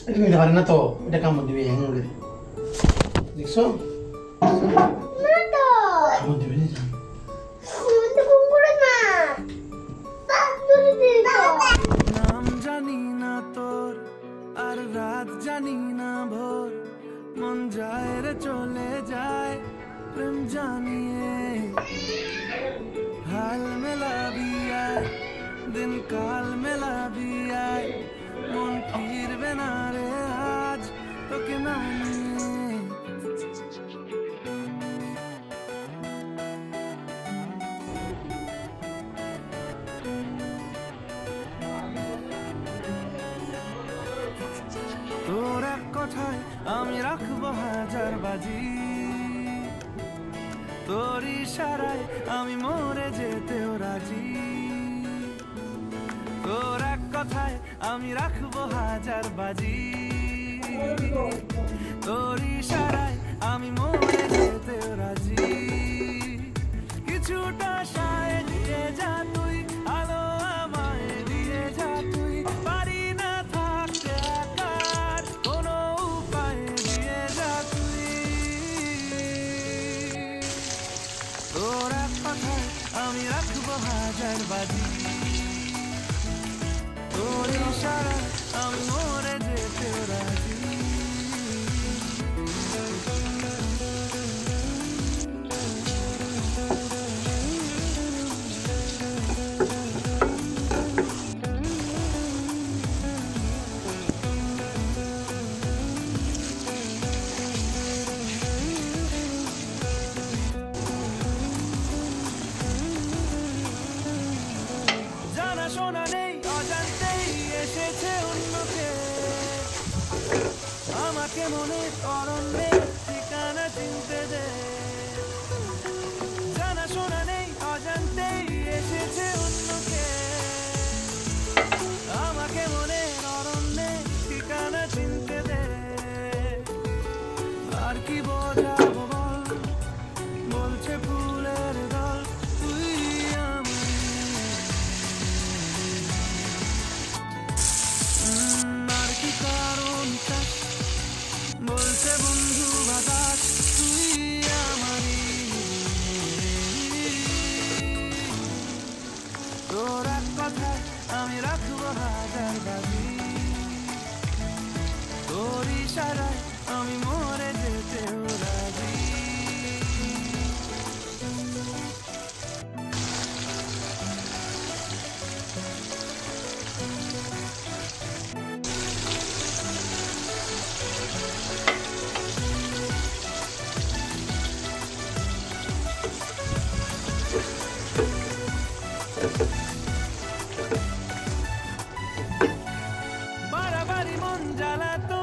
এটা নিতে পারে না তো, এটা কামড় দিবে হ্যাং করে দেখছো না তো কামড় দিবে না তো কুকুরে না বাস ধরে দে নাম জানি না তোর আর রাত জানি না ভোর মন যায় রে চলে যায় প্রেম জানিয়ে হাল মেলাবি আয় দিন কাল মেলাবি আয় মন ফিরবে না রে আজ তোকে না নিয়ে তোর এক কথায় আমি রাখবো হাজার বাজি তোর ইশারায় আমি মরে যেতেও রাজি তোর এক কথায় আমি রাখবো হাজার বাজি তোর ইশারায় আমি মরে যেতেও রাজি কিছুটা সায় দিয়ে যা তুই আলো আমায় দিয়ে যা তুই পারি না থাকতে একার কোনো উপায় দিয়ে যা তুই তোর এক কথায় আমি রাখবো হাজার বাজি তোর ইশারায় আমি মরে যেতেও রাজি জানা শোনা নেই অজান্তেই এসেছে অন্যকে আমাকে মনে অরণ্যে ঠিকানা চিনতে দে জানা শোনা নেই অজান্তেই এসেছে অন্যকে আমাকে মনে অরণ্যে ঠিকানা চিনতে দে আর কি বোঝাবো বল বলছে ফুলের দল তুই আমি আর কি কারণ চাস বলছে বন্ধু বাতাস তুই আমারই তোর এক কথায় আমি রাখবো হাজার বাজি তোর ইশারায় আমি মরে যেতেও রাজি বাড়াবাড়ি মন জ্বালাতো